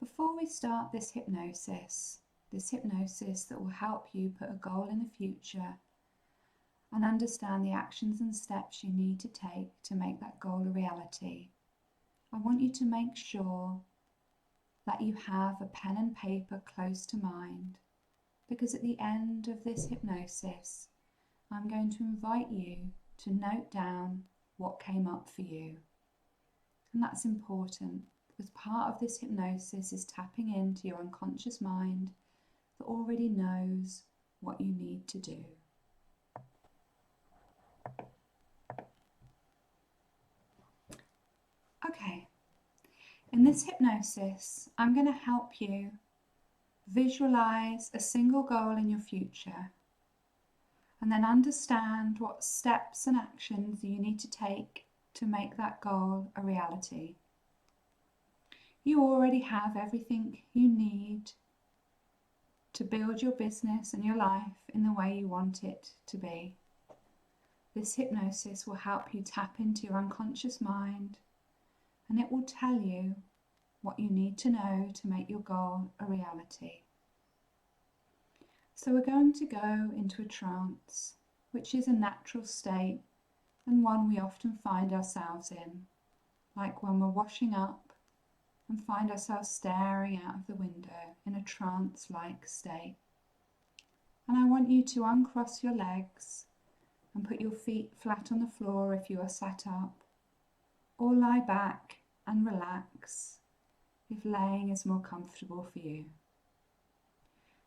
Before we start this hypnosis that will help you put a goal in the future and understand the actions and steps you need to take to make that goal a reality, I want you to make sure that you have a pen and paper close to mind, because at the end of this hypnosis, I'm going to invite you to note down what came up for you. And that's important because part of this hypnosis is tapping into your unconscious mind that already knows what you need to do. Okay, in this hypnosis, I'm going to help you visualize a single goal in your future and then understand what steps and actions you need to take to make that goal a reality. You already have everything you need to build your business and your life in the way you want it to be. This hypnosis will help you tap into your unconscious mind, and it will tell you what you need to know to make your goal a reality. So we're going to go into a trance, which is a natural state and one we often find ourselves in, like when we're washing up and find ourselves staring out of the window in a trance-like state. And I want you to uncross your legs and put your feet flat on the floor if you are sat up, or lie back and relax if laying is more comfortable for you.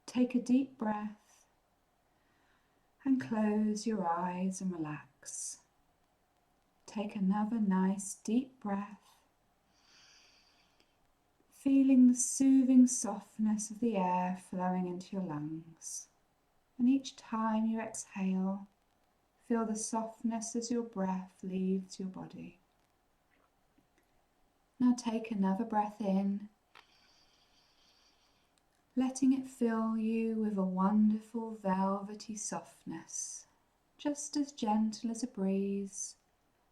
Take a deep breath and close your eyes and relax. Take another nice deep breath, feeling the soothing softness of the air flowing into your lungs. And each time you exhale, feel the softness as your breath leaves your body. Now take another breath in, letting it fill you with a wonderful velvety softness, just as gentle as a breeze,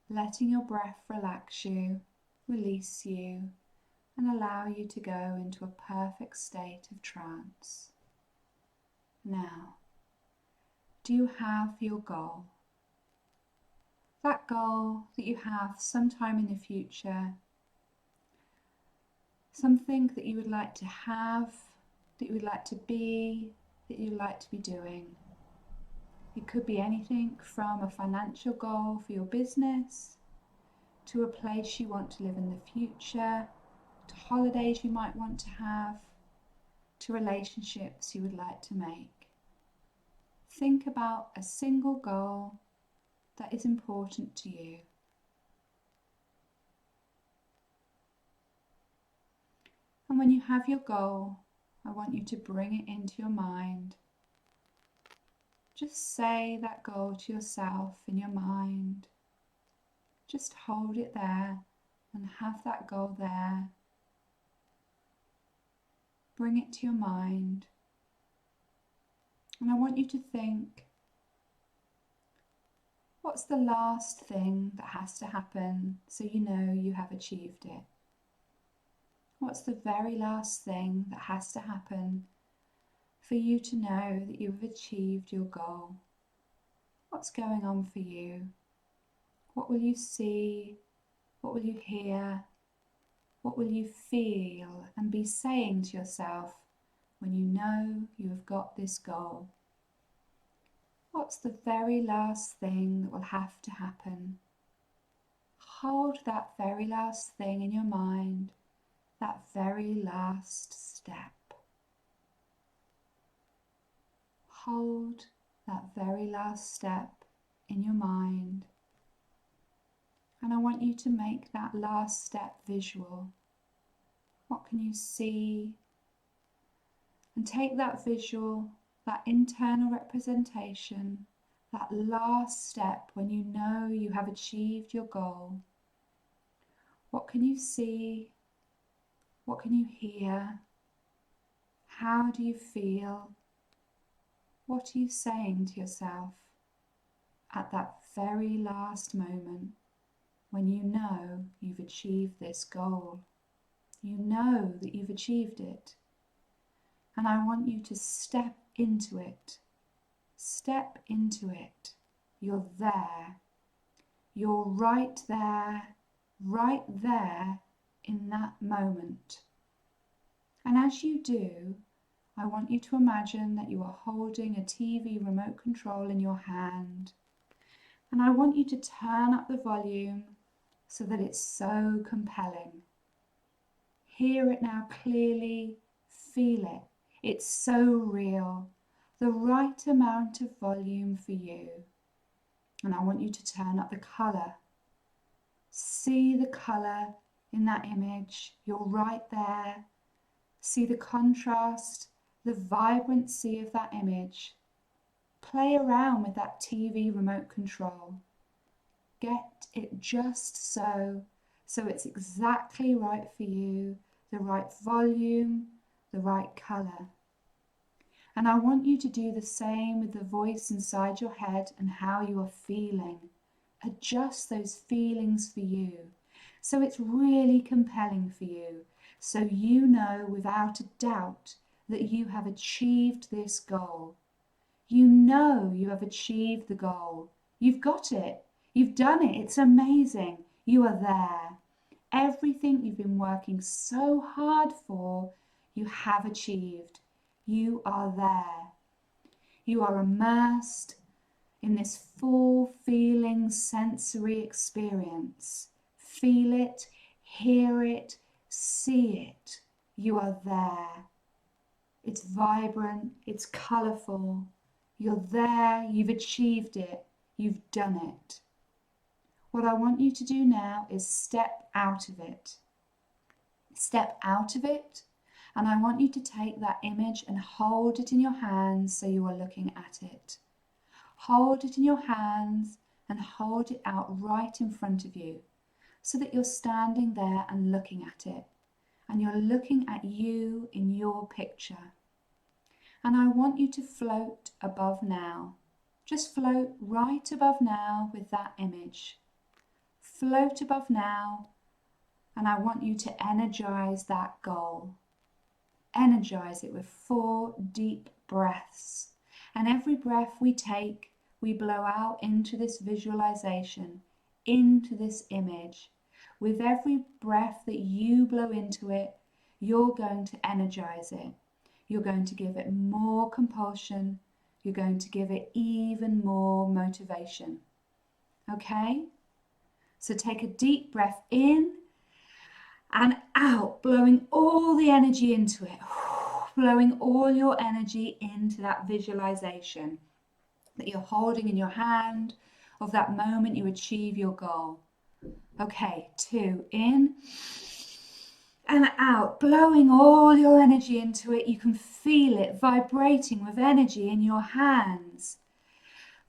letting your breath relax you, release you, and allow you to go into a perfect state of trance. Now, do you have your goal? That goal that you have sometime in the future, something that you would like to have, that you would like to be, that you would like to be doing. It could be anything from a financial goal for your business, to a place you want to live in the future, to holidays you might want to have, to relationships you would like to make. Think about a single goal that is important to you. And when you have your goal, I want you to bring it into your mind. Just say that goal to yourself in your mind. Just hold it there and have that goal there. Bring it to your mind. And I want you to think, what's the last thing that has to happen so you know you have achieved it? What's the very last thing that has to happen for you to know that you've achieved your goal? What's going on for you? What will you see? What will you hear? What will you feel and be saying to yourself when you know you have got this goal? What's the very last thing that will have to happen? Hold that very last thing in your mind, that very last step. Hold that very last step in your mind. And I want you to make that last step visual. What can you see? And take that visual, that internal representation, that last step when you know you have achieved your goal. What can you see? What can you hear? How do you feel? What are you saying to yourself at that very last moment when you know you've achieved this goal? You know that you've achieved it. And I want you to step into it. Step into it. You're there. You're right there in that moment. And as you do, I want you to imagine that you are holding a TV remote control in your hand. And I want you to turn up the volume so that it's so compelling. Hear it now clearly, feel it. It's so real, the right amount of volume for you. And I want you to turn up the colour. See the colour in that image. You're right there. See the contrast, the vibrancy of that image. Play around with that TV remote control. Get it just so it's exactly right for you, the right volume, the right colour. And I want you to do the same with the voice inside your head and how you are feeling. Adjust those feelings for you, so it's really compelling for you, so you know without a doubt that you have achieved this goal. You know you have achieved the goal. You've got it. You've done it. It's amazing. You are there. Everything you've been working so hard for, you have achieved. You are there. You are immersed in this full feeling sensory experience. Feel it, hear it, see it. You are there. It's vibrant, it's colourful. You're there, you've achieved it, you've done it. What I want you to do now is step out of it. Step out of it, and I want you to take that image and hold it in your hands so you are looking at it. Hold it in your hands and hold it out right in front of you so that you're standing there and looking at it. And you're looking at you in your picture. And I want you to float above now. Just float right above now with that image. Float above now, and I want you to energize that goal. Energize it with 4 deep breaths. And every breath we take, we blow out into this visualization, into this image. With every breath that you blow into it, you're going to energize it. You're going to give it more compulsion. You're going to give it even more motivation. Okay? So take a deep breath in and out, blowing all the energy into it. Blowing all your energy into that visualization that you're holding in your hand of that moment you achieve your goal. Okay, 2, in and out, blowing all your energy into it. You can feel it vibrating with energy in your hands.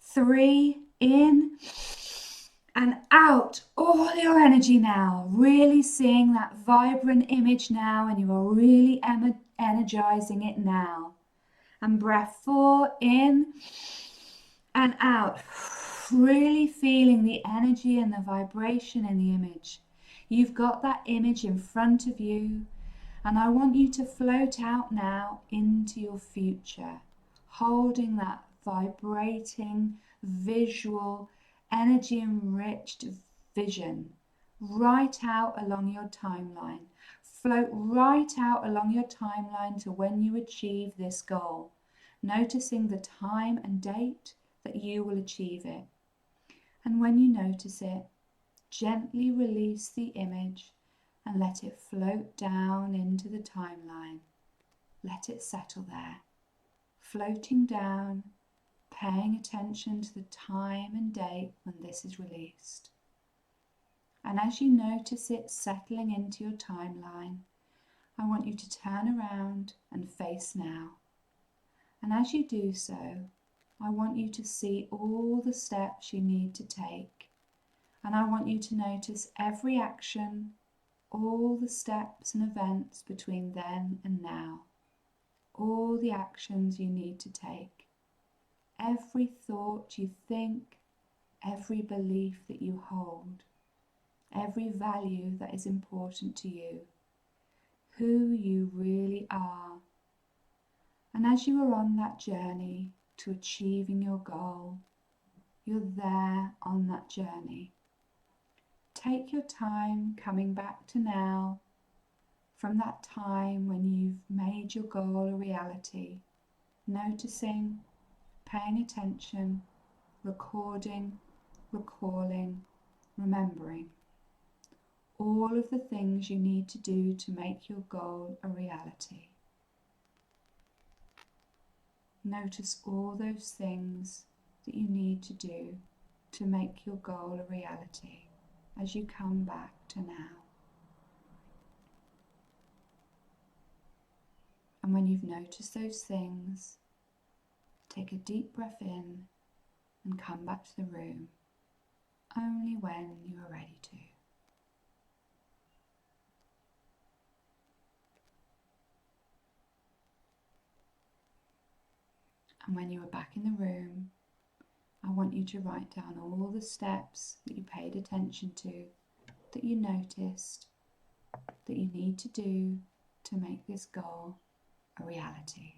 3, in and out, all your energy now. Really seeing that vibrant image now, and you are really energizing it now. And breath 4, in and out. Really feeling the energy and the vibration in the image. You've got that image in front of you, and I want you to float out now into your future, holding that vibrating, visual, energy-enriched vision right out along your timeline. Float right out along your timeline to when you achieve this goal, noticing the time and date that you will achieve it. And when you notice it, gently release the image and let it float down into the timeline. Let it settle there, floating down, paying attention to the time and date when this is released. And as you notice it settling into your timeline, I want you to turn around and face now. And as you do so, I want you to see all the steps you need to take. And I want you to notice every action, all the steps and events between then and now. All the actions you need to take. Every thought you think, every belief that you hold, every value that is important to you. who you really are. And as you are on that journey to achieving your goal, you're there on that journey. Take your time coming back to now, from that time when you've made your goal a reality, noticing, paying attention, recording, recalling, remembering all of the things you need to do to make your goal a reality. Notice all those things that you need to do to make your goal a reality as you come back to now. And when you've noticed those things, take a deep breath in and come back to the room only when you are ready to. And when you are back in the room, I want you to write down all the steps that you paid attention to, that you noticed, that you need to do to make this goal a reality.